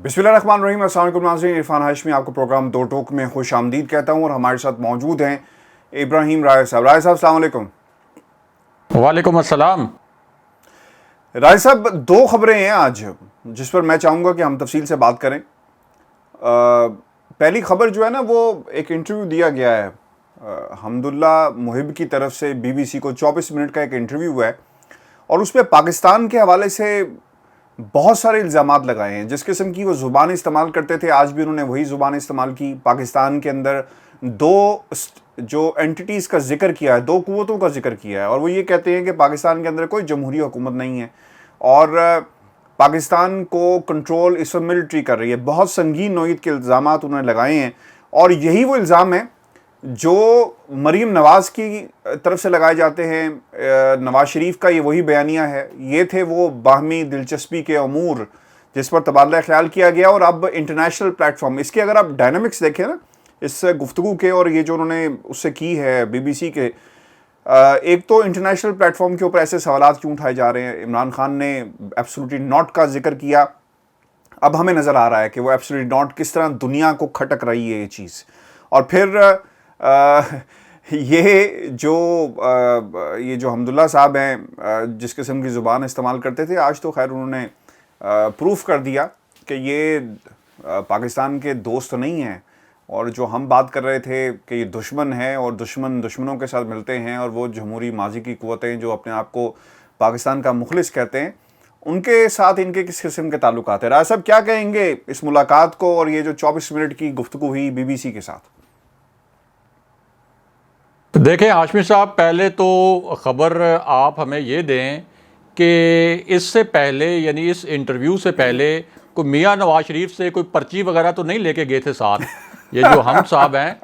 बिस्मिल्लाहिर्रहमानिर्रहीम। अस्सलाम वालेकुम नाज़रीन, इरफान हाशमी आपको प्रोग्राम दो टोक में खुश आमदीद कहता हूँ और हमारे साथ मौजूद हैं इब्राहिम राय साहब। राय साहब अस्सलाम वालेकुम। वालेकुम अस्सलाम। राय साहब, दो खबरें हैं आज जिस पर मैं चाहूँगा कि हम तफसील से बात करें। पहली खबर जो है ना, वो एक इंटरव्यू दिया गया है हम्दुल्ला मुहिब की तरफ से। BBC को 24 मिनट का एक इंटरव्यू है और उस पर पाकिस्तान के हवाले से बहुत सारे इल्ज़ामात लगाए हैं। जिस किस्म की वो ज़ुबान इस्तेमाल करते थे, आज भी उन्होंने वही ज़ुबान इस्तेमाल की। पाकिस्तान के अंदर दो जो एंटिटीज़ का जिक्र किया है, दो क़ुव्वतों का जिक्र किया है, और वो ये कहते हैं कि पाकिस्तान के अंदर कोई जमहूरी हुकूमत नहीं है और पाकिस्तान को कंट्रोल इस वक्त मिलिट्री कर रही है। बहुत संगीन नौयत के इल्ज़ामात उन्होंने लगाए हैं और यही वो इल्ज़ाम है जो मरीम नवाज़ की तरफ से लगाए जाते हैं। नवाज़ शरीफ का ये वही बयानिया है। ये थे वो बाहमी दिलचस्पी के अमूर जिस पर तबादला ख्याल किया गया। और अब इंटरनेशनल प्लेटफॉर्म, इसके अगर आप डायनामिक्स देखें ना इस गुफ्तगू के, और ये जो उन्होंने उससे की है BBC के, एक तो इंटरनेशनल प्लेटफॉर्म के ऊपर ऐसे सवालात क्यों उठाए जा रहे हैं। इमरान खान ने एब्सोल्युटली नॉट का जिक्र किया। अब हमें नज़र आ रहा है कि वो एब्सोल्युटली नॉट किस तरह दुनिया को खटक रही है ये चीज़। और फिर ये जो हम्दुल्ला साहब हैं, जिस किस्म की ज़ुबान इस्तेमाल करते थे, आज तो खैर उन्होंने प्रूफ कर दिया कि ये पाकिस्तान के दोस्त नहीं हैं। और जो हम बात कर रहे थे कि ये दुश्मन है और दुश्मन दुश्मनों के साथ मिलते हैं, और वो जमहूरी माजी की क़ुव्वतें जो अपने आप को पाकिस्तान का मुखलिस कहते हैं, उनके साथ इनके किस किस्म के ताल्लुकात हैं। राय साहब क्या कहेंगे इस मुलाकात को और ये जो 24 मिनट की गुफ्तगू हुई BBC के साथ? देखें हाशमी साहब, पहले तो ख़बर आप हमें ये दें कि इससे पहले, यानी इस इंटरव्यू से पहले, कोई मियाँ नवाज शरीफ से कोई पर्ची वगैरह तो नहीं लेके गए थे साथ ये जो हम साहब हैं?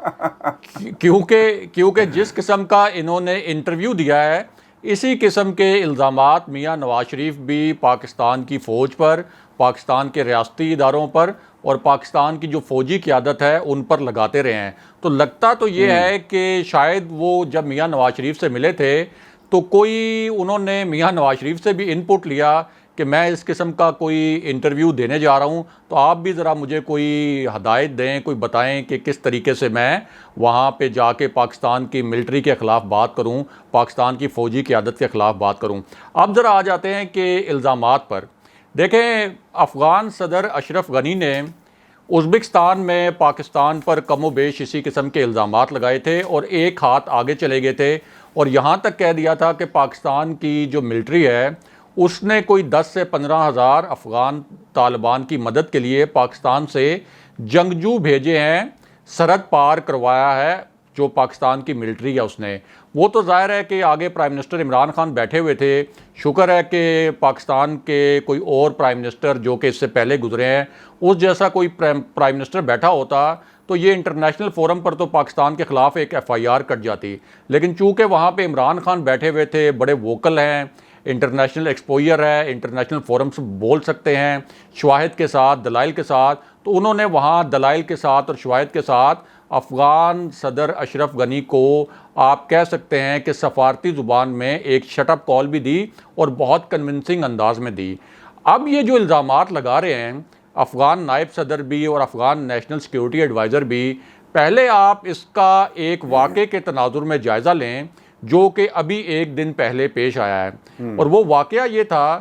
क्योंकि जिस किस्म का इन्होंने इंटरव्यू दिया है, इसी किस्म के इल्ज़ामात मियाँ नवाज शरीफ भी पाकिस्तान की फ़ौज पर, पाकिस्तान के रियासती इदारों पर और पाकिस्तान की जो फ़ौजी क़यादत है उन पर लगाते रहे हैं। तो लगता तो ये है कि शायद वो जब मियाँ नवाज शरीफ से मिले थे तो कोई उन्होंने मियाँ नवाज शरीफ से भी इनपुट लिया कि मैं इस किस्म का कोई इंटरव्यू देने जा रहा हूँ, तो आप भी ज़रा मुझे कोई हदायत दें, कोई बताएं कि किस तरीके से मैं वहाँ पे जाके पाकिस्तान की मिलिट्री के ख़िलाफ़ बात करूँ, पाकिस्तान की फ़ौजी क़यादत के ख़िलाफ़ बात करूँ। अब ज़रा आ जाते हैं कि इल्ज़ामात पर। देखें, अफ़गान सदर अशरफ गनी ने उज़्बेकिस्तान में पाकिस्तान पर कम व बेश इसी किस्म के इल्ज़ामात लगाए थे और एक हाथ आगे चले गए थे और यहाँ तक कह दिया था कि पाकिस्तान की जो मिलिट्री है उसने कोई 10 से 15 हज़ार अफ़गान तालिबान की मदद के लिए पाकिस्तान से जंगजू भेजे हैं, सरहद पार करवाया है जो पाकिस्तान की मिलिट्री है उसने। वो तो ज़ाहिर है कि आगे प्राइम मिनिस्टर इमरान खान बैठे हुए थे। शुक्र है कि पाकिस्तान के कोई और प्राइम मिनिस्टर जो कि इससे पहले गुजरे हैं, उस जैसा कोई प्राइम मिनिस्टर बैठा होता तो ये इंटरनेशनल फोरम पर तो पाकिस्तान के ख़िलाफ़ एक FIR कट जाती। लेकिन चूँकि वहाँ पे इमरान खान बैठे हुए थे, बड़े वोकल हैं, इंटरनेशनल एक्सपोजर है, इंटरनेशनल फोरम से बोल सकते हैं शवाहिद के साथ, दलाइल के साथ, तो उन्होंने वहाँ दलाइल के साथ और शवाहिद के साथ अफ़गान सदर अशरफ गनी को आप कह सकते हैं कि सफारती ज़ुबान में एक शटअप कॉल भी दी और बहुत कन्विंसिंग अंदाज में दी। अब ये जो इल्ज़ामात लगा रहे हैं अफ़गान नायब सदर भी और अफ़गान नेशनल सिक्योरिटी एडवाइज़र भी, पहले आप इसका एक वाक़े के तनाजुर में जायज़ा लें जो कि अभी एक दिन पहले पेश आया है। और वो वाक़या ये था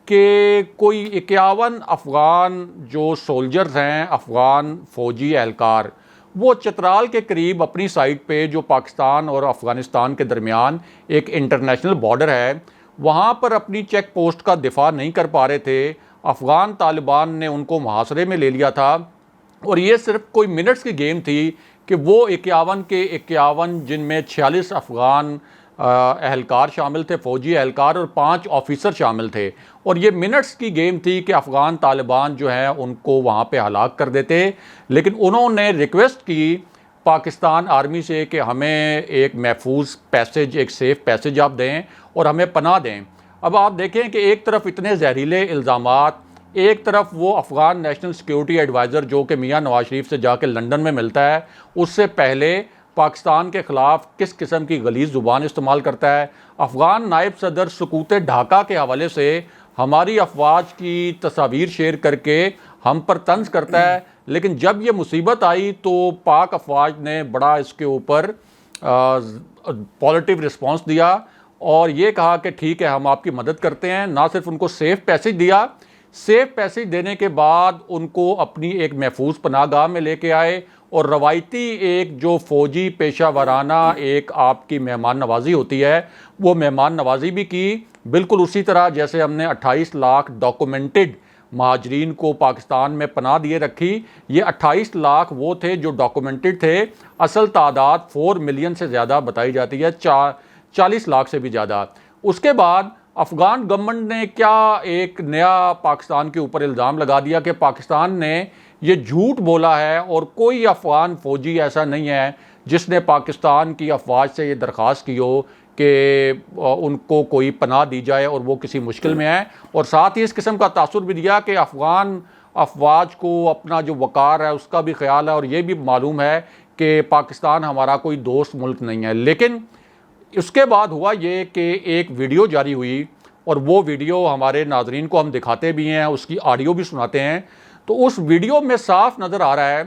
कि कोई 51 अफ़गान जो सोल्जर्स हैं, अफ़गान फ़ौजी एहलकार, वो चतराल के करीब अपनी साइट पे जो पाकिस्तान और अफ़गानिस्तान के दरमियान एक इंटरनेशनल बॉर्डर है, वहाँ पर अपनी चेक पोस्ट का दिफा नहीं कर पा रहे थे। अफ़गान तालिबान ने उनको मुहासरे में ले लिया था और ये सिर्फ कोई मिनट्स की गेम थी कि वो 51 के 51, जिनमें 46 अफ़गान एहलकार शामिल थे, फ़ौजी एहलकार, और 5 ऑफिसर शामिल थे। और ये मिनट्स की गेम थी कि अफ़गान तालिबान जो है उनको वहाँ पे हलाक कर देते। लेकिन उन्होंने रिक्वेस्ट की पाकिस्तान आर्मी से कि हमें एक महफूज पैसेज, एक सेफ़ पैसेज आप दें और हमें पनाह दें। अब आप देखें कि एक तरफ इतने जहरीले इल्ज़ामात, एक तरफ वो अफ़गान नेशनल सिक्योरिटी एडवाइज़र जो कि मियाँ नवाज शरीफ से जाके लंदन में मिलता है, उससे पहले पाकिस्तान के ख़िलाफ़ किस किस्म की गलीज़ ज़ुबान इस्तेमाल करता है। अफ़गान नायब सदर सुकूत ढाका के हवाले से ہماری افواج کی تصاویر شیئر کر کے ہم پر طنز کرتا ہے، لیکن جب یہ مصیبت آئی تو پاک افواج نے بڑا اس کے اوپر پازیٹیو رسپانس دیا اور یہ کہا کہ ٹھیک ہے ہم آپ کی مدد کرتے ہیں. نہ صرف ان کو سیف پیسج دیا، سیف پیسج دینے کے بعد ان کو اپنی ایک محفوظ پناہ گاہ میں لے کے آئے اور روایتی ایک جو فوجی پیشہ ورانہ ایک آپ کی مہمان نوازی ہوتی ہے وہ مہمان نوازی بھی کی، بالکل اسی طرح جیسے ہم نے 28 لاکھ ڈاکومنٹڈ مہاجرین کو پاکستان میں پناہ دیے رکھی. یہ 28 لاکھ وہ تھے جو ڈاکومنٹڈ تھے، اصل تعداد 4 ملین سے زیادہ بتائی جاتی ہے، 40 لاکھ سے بھی زیادہ. اس کے بعد افغان گورنمنٹ نے کیا ایک نیا پاکستان کے اوپر الزام لگا دیا کہ پاکستان نے یہ جھوٹ بولا ہے اور کوئی افغان فوجی ایسا نہیں ہے جس نے پاکستان کی افواج سے یہ درخواست کی ہو کہ ان کو کوئی پناہ دی جائے اور وہ کسی مشکل میں ہیں. اور ساتھ ہی اس قسم کا تاثر بھی دیا کہ افغان افواج کو اپنا جو وقار ہے اس کا بھی خیال ہے اور یہ بھی معلوم ہے کہ پاکستان ہمارا کوئی دوست ملک نہیں ہے. لیکن اس کے بعد ہوا یہ کہ ایک ویڈیو جاری ہوئی اور وہ ویڈیو ہمارے ناظرین کو ہم دکھاتے بھی ہیں، اس کی آڈیو بھی سناتے ہیں. تو اس ویڈیو میں صاف نظر آ رہا ہے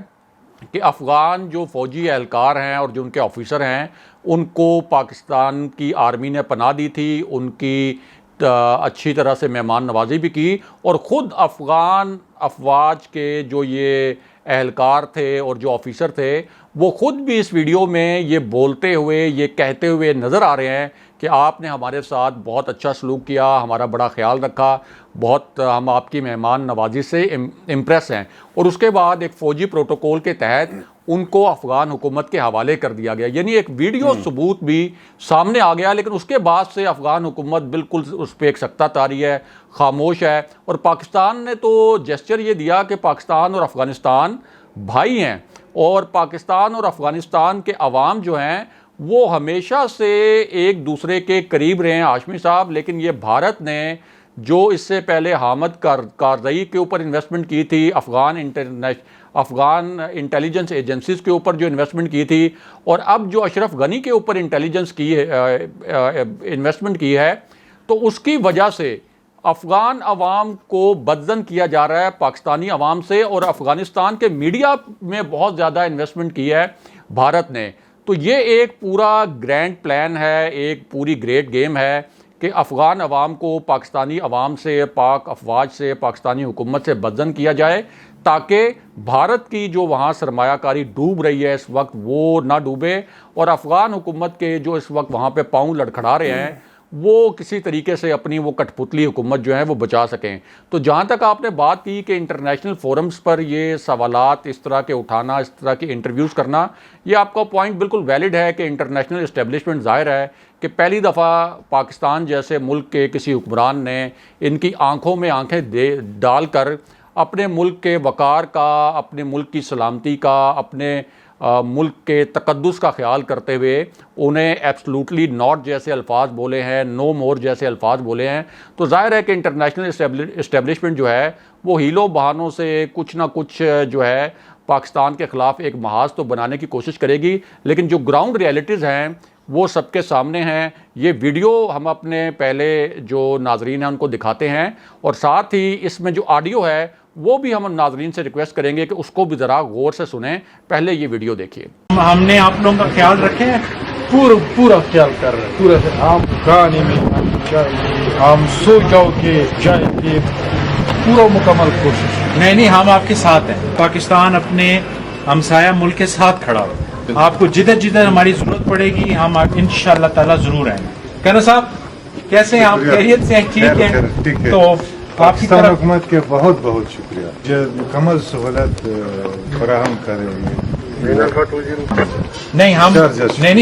کہ افغان جو فوجی اہلکار ہیں اور جو ان کے آفیسر ہیں ان کو پاکستان کی آرمی نے پناہ دی تھی، ان کی اچھی طرح سے مہمان نوازی بھی کی، اور خود افغان افواج کے جو یہ اہلکار تھے اور جو آفیسر تھے وہ خود بھی اس ویڈیو میں یہ بولتے ہوئے یہ کہتے ہوئے نظر آ رہے ہیں کہ آپ نے ہمارے ساتھ بہت اچھا سلوک کیا، ہمارا بڑا خیال رکھا، بہت ہم آپ کی مہمان نوازی سے امپریس ہیں. اور اس کے بعد ایک فوجی پروٹوکول کے تحت ان کو افغان حکومت کے حوالے کر دیا گیا، یعنی ایک ویڈیو ثبوت بھی سامنے آ گیا. لیکن اس کے بعد سے افغان حکومت بالکل اس پہ ایک سکتہ طاری ہے، خاموش ہے. اور پاکستان نے تو جیسچر یہ دیا کہ پاکستان اور افغانستان بھائی ہیں اور پاکستان اور افغانستان کے عوام جو ہیں وہ ہمیشہ سے ایک دوسرے کے قریب رہے ہیں ہاشمی صاحب. لیکن یہ بھارت نے جو اس سے پہلے حامد کارزئی کے اوپر انویسٹمنٹ کی تھی، افغان انٹیلیجنس ایجنسیز کے اوپر جو انویسٹمنٹ کی تھی، اور اب جو اشرف غنی کے اوپر انٹیلیجنس کی انویسٹمنٹ کی ہے، تو اس کی وجہ سے افغان عوام کو بدظن کیا جا رہا ہے پاکستانی عوام سے، اور افغانستان کے میڈیا میں بہت زیادہ انویسٹمنٹ کی ہے بھارت نے. تو یہ ایک پورا گرینڈ پلان ہے، ایک پوری گریٹ گیم ہے کہ افغان عوام کو پاکستانی عوام سے، پاک افواج سے، پاکستانی حکومت سے بدظن کیا جائے تاکہ بھارت کی جو وہاں سرمایہ کاری ڈوب رہی ہے اس وقت وہ نہ ڈوبے، اور افغان حکومت کے جو اس وقت وہاں پہ پاؤں لڑکھڑا رہے ہیں وہ کسی طریقے سے اپنی وہ کٹ پتلی حکومت جو ہے وہ بچا سکیں. تو جہاں تک آپ نے بات کی کہ انٹرنیشنل فورمز پر یہ سوالات اس طرح کے اٹھانا، اس طرح کے انٹرویوز کرنا، یہ آپ کا پوائنٹ بالکل ویلڈ ہے کہ انٹرنیشنل اسٹیبلشمنٹ ظاہر ہے کہ پہلی دفعہ پاکستان جیسے ملک کے کسی حکمران نے ان کی آنکھوں میں آنکھیں ڈال کر اپنے ملک کے وقار کا، اپنے ملک کی سلامتی کا، اپنے ملک کے تقدس کا خیال کرتے ہوئے انہیں ایبسلوٹلی ناٹ جیسے الفاظ بولے ہیں، نو مور جیسے الفاظ بولے ہیں. تو ظاہر ہے کہ انٹرنیشنل اسٹیبلشمنٹ جو ہے وہ ہیلوں بہانوں سے کچھ نہ کچھ جو ہے پاکستان کے خلاف ایک محاذ تو بنانے کی کوشش کرے گی، لیکن جو گراؤنڈ ریئلٹیز ہیں وہ سب کے سامنے ہیں. یہ ویڈیو ہم اپنے پہلے جو ناظرین ہیں ان کو دکھاتے ہیں، اور ساتھ ہی اس میں جو آڈیو ہے وہ بھی ہم ناظرین سے ریکویسٹ کریں گے کہ اس کو بھی ذرا غور سے سنیں. پہلے یہ ویڈیو دیکھیے. ہم نے آپ لوگوں کا خیال رکھے ہیں، پورا خیال کر رہے ہیں، پورا ہم کھانے میں ہم سو جاؤ کے جائے کے پورا مکمل کوشش. نہیں ہم آپ کے ساتھ ہیں. پاکستان اپنے ہمسایہ ملک کے ساتھ کھڑا ہو. آپ کو جدھر جدھر ہماری ضرورت پڑے گی ہم انشاءاللہ تعالی ضرور آئیں گے. کہنا صاحب کیسے ہیں آپ؟ خیریت سے ہیں؟ ٹھیک ہے. تو آپ کی پاکستان حکومت کے بہت بہت شکریہ جو مکمل سہولت فراہم کر رہی ہے. نہیں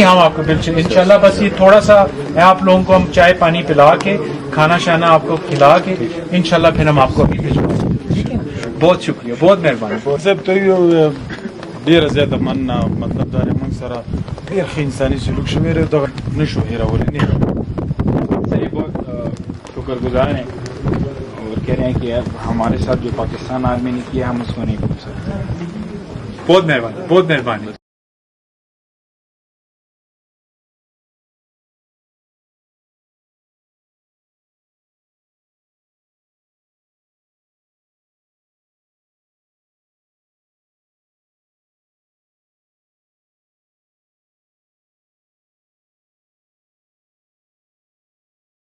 ہم آپ کو بالکل انشاءاللہ بس یہ تھوڑا سا آپ لوگوں کو ہم چائے پانی پلا کے کھانا شانا آپ کو کھلا کے انشاءاللہ پھر ہم آپ کو ابھی بھیجوائیں گے. ٹھیک ہے، بہت شکریہ، بہت مہربانی. صاحب تۄہہِ ډیره زیاته مننه، مطلب دا موږ سره ډیر ښه انساني سلوک شوی دی، دغه نشو هیرولی نه. سر بہت شکر گزار ہیں اور کہہ رہے ہیں کہ ہمارے ساتھ جو پاکستان آرمی نے کیا ہم اس کو نہیں بھول سکتے. بہت مہربانی، بہت مہربانی.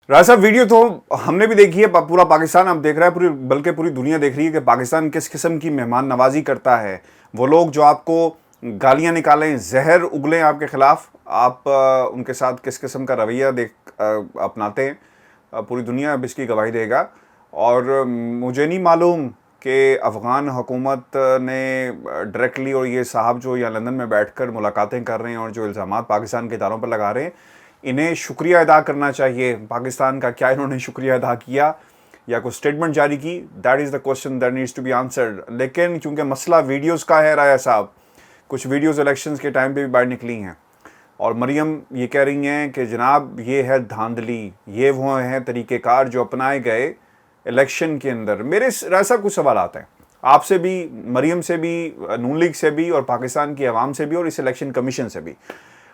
राजा साहब, वीडियो तो हमने भी देखी है, पूरा पाकिस्तान अब देख रहा है, बल्कि पूरी दुनिया देख रही है कि पाकिस्तान किस किस्म की मेहमान नवाजी करता है। वो लोग जो आपको गालियां निकालें, जहर उगलें आपके ख़िलाफ़, आप उनके साथ किस किस्म का रवैया अपनाते हैं, पूरी दुनिया अब इसकी गवाही देगा। और मुझे नहीं मालूम कि अफ़गान हुकूमत ने डायरेक्टली, और ये साहब जो यहाँ लंदन में बैठकर मुलाकातें कर रहे हैं और जो इल्ज़ामात पाकिस्तान के इदारों पर लगा रहे हैं, इन्हें शुक्रिया अदा करना चाहिए पाकिस्तान का। क्या इन्होंने शुक्रिया अदा किया या कोई स्टेटमेंट जारी की? That is the question that needs to be answered. लेकिन चूँकि मसला वीडियोस का है राया साहब, कुछ वीडियोस इलेक्शंस के टाइम पे भी बाहर निकली हैं और मरियम ये कह रही हैं कि जनाब ये है धांधली, ये वो हैं तरीक़ेकार जो अपनाए गए इलेक्शन के अंदर। मेरे राय साहब कुछ सवाल आते हैं आपसे भी, मरियम से भी, नून लीग से भी, और पाकिस्तान की आवाम से भी, और इस इलेक्शन कमीशन से भी।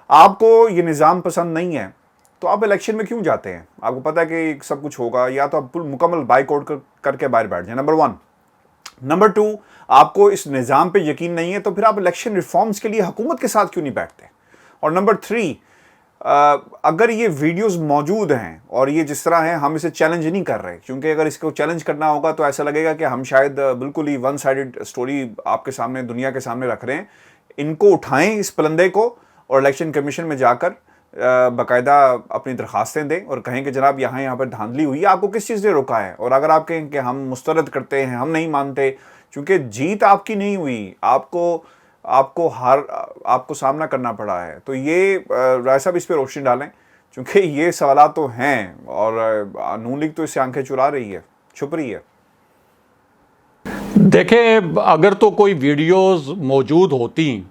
आपको ये निज़ाम पसंद नहीं है तो आप इलेक्शन में क्यों जाते हैं? आपको पता है कि सब कुछ होगा, या तो आप मुकम्मल बाइकआउट करके बाहर बैठ जाए, नंबर 1। नंबर 2, आपको इस निज़ाम पे यकीन नहीं है तो फिर आप इलेक्शन रिफॉर्म्स के लिए हुकूमत के साथ क्यों नहीं बैठते? और नंबर 3, अगर ये वीडियोस मौजूद हैं और ये जिस तरह हैं, हम इसे चैलेंज नहीं कर रहे, क्योंकि अगर इसको चैलेंज करना होगा तो ऐसा लगेगा कि हम शायद बिल्कुल ही वन साइडेड स्टोरी आपके सामने, दुनिया के सामने रख रहे हैं। इनको उठाएं, इस पलंदे को, और इलेक्शन कमीशन में जाकर बाकायदा अपनी दरख्वास्तें दें और कहें कि जनाब यहाँ पर धांधली हुई है, आपको किस चीज़ ने रोका है? और अगर आप कहें कि हम मुस्तरद करते हैं, हम नहीं मानते, क्योंकि जीत आपकी नहीं हुई, आपको सामना करना पड़ा है। तो ये राय साहब इस पर रोशनी डालें, क्योंकि ये सवालात तो हैं और नून लीग तो इससे आंखें चुरा रही है, छुप रही है। देखें, अगर तो कोई वीडियोस मौजूद होती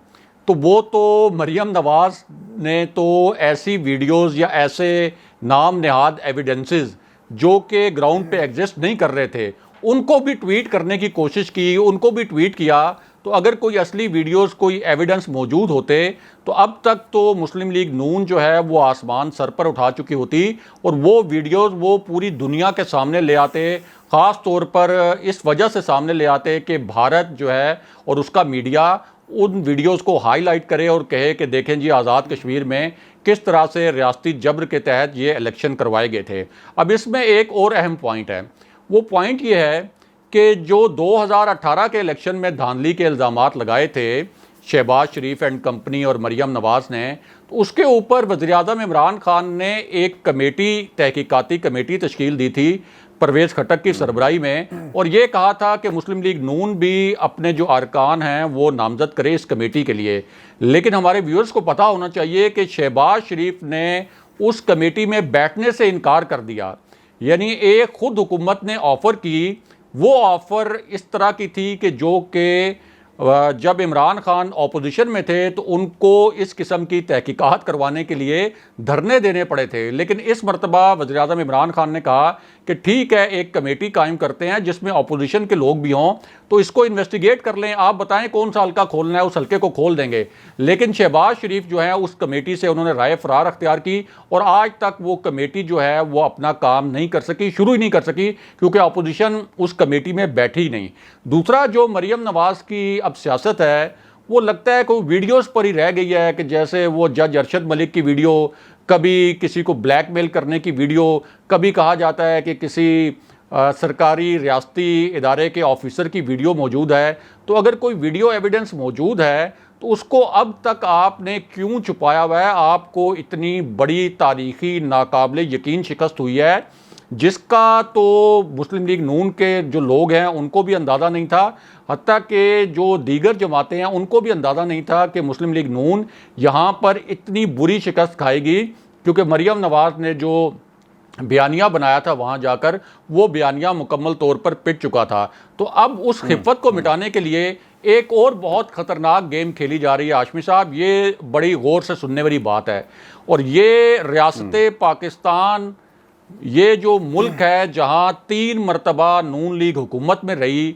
तो वो तो मरियम नवाज़ ने तो ऐसी वीडियोस या ऐसे नाम नहाद एविडेंसेस जो कि ग्राउंड पे एग्जिस्ट नहीं कर रहे थे, उनको भी ट्वीट करने की कोशिश की, उनको भी ट्वीट किया। तो अगर कोई असली वीडियोस, कोई एविडेंस मौजूद होते तो अब तक तो मुस्लिम लीग नून जो है वो आसमान सर पर उठा चुकी होती और वो वीडियोस वो पूरी दुनिया के सामने ले आते। ख़ास तौर पर इस वजह से सामने ले आते कि भारत जो है और उसका मीडिया उन वीडियोस को हाईलाइट करे और कहे कि देखें जी, आज़ाद कश्मीर में किस तरह से रियासती जबर के तहत ये इलेक्शन करवाए गए थे। अब इसमें एक और अहम पॉइंट है, वो पॉइंट ये है कि जो 2018 के इलेक्शन में धांधली के इल्ज़ामात लगाए थे शहबाज शरीफ एंड कंपनी और मरियम नवाज़ ने, तो उसके ऊपर वज़ीर-ए-आज़म इमरान खान ने एक कमेटी, तहकीकाती कमेटी तश्कील दी थी परवेज़ खटक की सरबराही में, और ये कहा था कि मुस्लिम लीग नून भी अपने जो अरकान हैं वो नामज़द करे इस कमेटी के लिए। लेकिन हमारे व्यूअर्स को पता होना चाहिए कि शहबाज शरीफ ने उस कमेटी में बैठने से इनकार कर दिया। यानी एक खुद हुकूमत ने ऑफ़र की, वो ऑफ़र इस तरह की थी कि जो कि जब इमरान खान अपोजिशन में थे तो उनको इस किस्म की तहकीकात करवाने के लिए धरने देने पड़े थे। लेकिन इस मरतबा वज़ीर-ए-आज़म इमरान खान ने कहा कि ठीक है, एक कमेटी कायम करते हैं जिसमें अपोजिशन के लोग भी हों, तो इसको इन्वेस्टिगेट कर लें, आप बताएं कौन सा हल्का खोलना है, उस हल्के को खोल देंगे। लेकिन शहबाज शरीफ जो है उस कमेटी से उन्होंने राय फरार अख्तियार की और आज तक वो कमेटी जो है वो अपना काम नहीं कर सकी, शुरू ही नहीं कर सकी, क्योंकि अपोजिशन उस कमेटी में बैठी ही नहीं। दूसरा, जो मरियम नवाज़ की अब सियासत है वो लगता है कोई वीडियोस पर ही रह गई है कि जैसे वो जज अरशद मलिक की वीडियो, कभी किसी को ब्लैकमेल करने की वीडियो, कभी कहा जाता है कि किसी सरकारी रियासती इदारे के ऑफिसर की वीडियो मौजूद है। तो अगर कोई वीडियो एविडेंस मौजूद है तो उसको अब तक आपने क्यों छुपाया हुआ है? आपको इतनी बड़ी तारीखी नाकाबिले यकीन शिकस्त हुई है जिसका तो मुस्लिम लीग नून के जो लोग हैं उनको भी अंदाज़ा नहीं था, हत्ता कि जो दीगर जमातें हैं उनको भी अंदाज़ा नहीं था कि मुस्लिम लीग नून यहाँ पर इतनी बुरी शिकस्त खाएगी, क्योंकि मरियम नवाज़ ने जो बयानिया बनाया था वहाँ जाकर, वो बयानिया मुकम्मल तौर पर पिट चुका था। तो अब उस खिफ़त को मिटाने के लिए एक और बहुत ख़तरनाक गेम खेली जा रही है हाशमी साहब। ये बड़ी गौर से सुनने वाली बात है, और ये रियासत पाकिस्तान, ये जो मुल्क है जहाँ 3 मरतबा नून लीग हुकूमत में रही,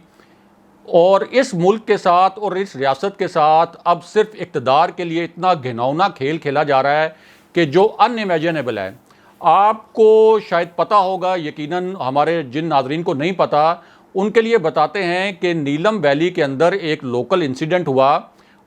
और इस मुल्क के साथ और इस रियासत के साथ अब सिर्फ इक़्तिदार के लिए इतना घिनौना खेल खेला जा रहा है कि जो अनइमेजिनेबल है। आपको शायद पता होगा, यकीनन हमारे जिन नाज़रीन को नहीं पता उनके लिए बताते हैं कि नीलम वैली के अंदर एक लोकल इंसिडेंट हुआ।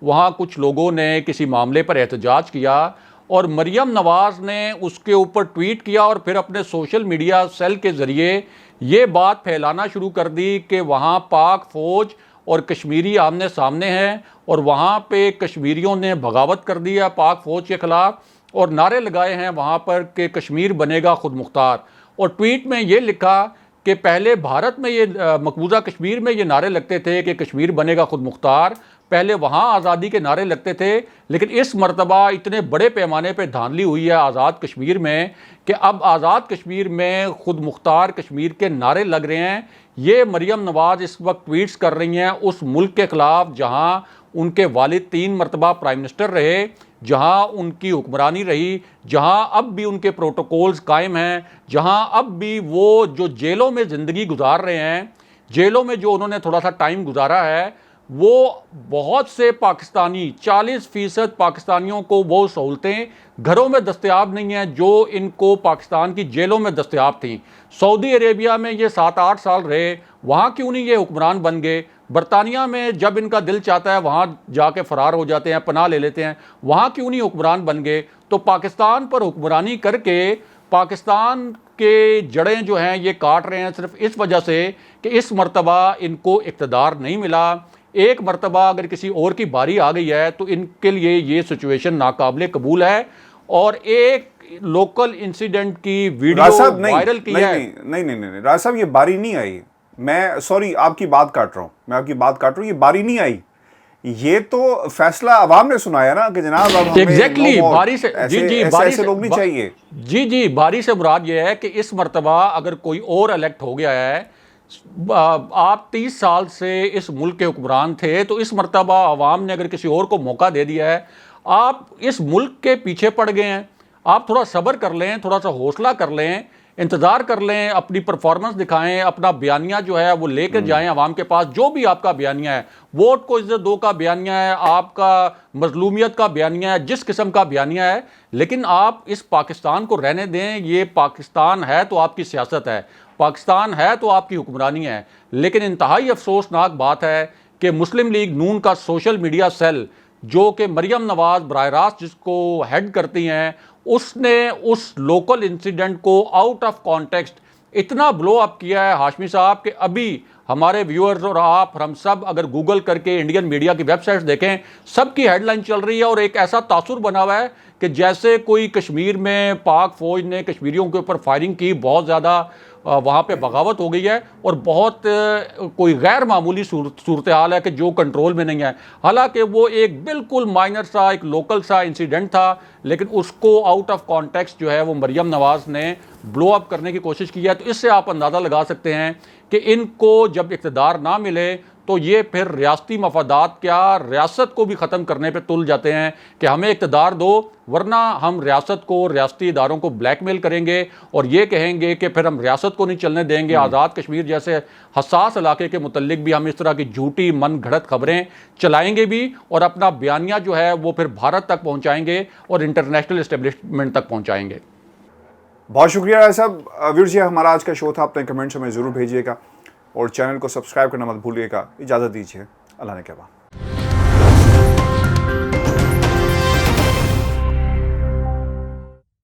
वहाँ कुछ लोगों ने किसी मामले पर एहतजाज किया اور مریم نواز نے اس کے اوپر ٹویٹ کیا اور پھر اپنے سوشل میڈیا سیل کے ذریعے یہ بات پھیلانا شروع کر دی کہ وہاں پاک فوج اور کشمیری آمنے سامنے ہیں اور وہاں پہ کشمیریوں نے بغاوت کر دی ہے پاک فوج کے خلاف اور نعرے لگائے ہیں وہاں پر کہ کشمیر بنے گا خود مختار. اور ٹویٹ میں یہ لکھا کہ پہلے بھارت میں یہ مقبوضہ کشمیر میں یہ نعرے لگتے تھے کہ کشمیر بنے گا خود مختار, پہلے وہاں آزادی کے نعرے لگتے تھے, لیکن اس مرتبہ اتنے بڑے پیمانے پہ دھاندلی ہوئی ہے آزاد کشمیر میں کہ اب آزاد کشمیر میں خود مختار کشمیر کے نعرے لگ رہے ہیں. یہ مریم نواز اس وقت ٹویٹس کر رہی ہیں اس ملک کے خلاف جہاں ان کے والد 3 مرتبہ پرائم منسٹر رہے, جہاں ان کی حکمرانی رہی, جہاں اب بھی ان کے پروٹوکولز قائم ہیں, جہاں اب بھی وہ جو جیلوں میں زندگی گزار رہے ہیں, جیلوں میں جو انہوں نے تھوڑا سا ٹائم گزارا ہے, وہ بہت سے پاکستانی 40% پاکستانیوں کو وہ سہولتیں گھروں میں دستیاب نہیں ہیں جو ان کو پاکستان کی جیلوں میں دستیاب تھیں. سعودی عربیہ میں یہ 7-8 سال رہے, وہاں کیوں نہیں یہ حکمران بن گئے؟ برطانیہ میں جب ان کا دل چاہتا ہے وہاں جا کے فرار ہو جاتے ہیں, پناہ لے لیتے ہیں, وہاں کیوں نہیں حکمران بن گئے؟ تو پاکستان پر حکمرانی کر کے پاکستان کے جڑیں جو ہیں یہ کاٹ رہے ہیں صرف اس وجہ سے کہ اس مرتبہ ان کو اقتدار نہیں ملا. ایک مرتبہ اگر کسی اور کی باری آ گئی ہے تو ان کے لیے یہ سچویشن ناقابل قبول ہے. اور ایک لوکل انسیڈنٹ کی ویڈیو وائرل کی ہے. نہیں راج صاحب, یہ باری نہیں آئی. میں سوری آپ کی بات کاٹ رہا ہوں, یہ باری نہیں آئی. یہ تو فیصلہ عوام نے سنایا نا کہ جناب اب ہمیں ایگزیکٹلی باری سے ایسے لوگ نہیں چاہیے. جی باری سے مراد یہ ہے کہ اس مرتبہ اگر کوئی اور الیکٹ ہو گیا ہے, آپ 30 سال سے اس ملک کے حکمران تھے, تو اس مرتبہ عوام نے اگر کسی اور کو موقع دے دیا ہے, آپ اس ملک کے پیچھے پڑ گئے ہیں, آپ تھوڑا صبر کر لیں, تھوڑا سا حوصلہ کر لیں, انتظار کر لیں, اپنی پرفارمنس دکھائیں, اپنا بیانیہ جو ہے وہ لے کر جائیں عوام کے پاس. جو بھی آپ کا بیانیہ ہے, ووٹ کو عزت دو کا بیانیہ ہے, آپ کا مظلومیت کا بیانیہ ہے, جس قسم کا بیانیہ ہے, لیکن آپ اس پاکستان کو رہنے دیں. یہ پاکستان ہے تو آپ کی سیاست ہے, پاکستان ہے تو آپ کی حکمرانی ہے. لیکن انتہائی افسوسناک بات ہے کہ مسلم لیگ نون کا سوشل میڈیا سیل, جو کہ مریم نواز براہ راست جس کو ہیڈ کرتی ہیں, اس نے اس لوکل انسیڈنٹ کو آؤٹ آف کانٹیکسٹ اتنا بلو اپ کیا ہے ہاشمی صاحب کہ ابھی ہمارے ویورز اور آپ ہم سب اگر گوگل کر کے انڈین میڈیا کی ویب سائٹس دیکھیں, سب کی ہیڈ لائن چل رہی ہے اور ایک ایسا تاثر بنا ہوا ہے کہ جیسے کوئی کشمیر میں پاک فوج نے کشمیریوں کے اوپر فائرنگ کی, بہت زیادہ وہاں پہ بغاوت ہو گئی ہے اور بہت کوئی غیر معمولی صورتحال ہے کہ جو کنٹرول میں نہیں ہے. حالانکہ وہ ایک بالکل مائنر سا ایک لوکل سا انسیڈنٹ تھا, لیکن اس کو آؤٹ آف کانٹیکسٹ جو ہے وہ مریم نواز نے بلو اپ کرنے کی کوشش کی ہے. تو اس سے آپ اندازہ لگا سکتے ہیں کہ ان کو جب اقتدار نہ ملے تو یہ پھر ریاستی مفادات کیا ریاست کو بھی ختم کرنے پہ تل جاتے ہیں کہ ہمیں اقتدار دو, ورنہ ہم ریاست کو, ریاستی اداروں کو بلیک میل کریں گے اور یہ کہیں گے کہ پھر ہم ریاست کو نہیں چلنے دیں گے. آزاد کشمیر جیسے حساس علاقے کے متعلق بھی ہم اس طرح کی جھوٹی من گھڑت خبریں چلائیں گے بھی اور اپنا بیانیہ جو ہے وہ پھر بھارت تک پہنچائیں گے اور انٹرنیشنل اسٹیبلشمنٹ تک پہنچائیں گے. بہت شکریہ صاحب. ویورز, یہ ہمارا آج کا شو تھا. اپنے کمنٹس ہمیں ضرور بھیجیے گا اور چینل کو سبسکرائب کرنا مت بھولیے گا. اجازت دیجیے, اللہ نے کہا.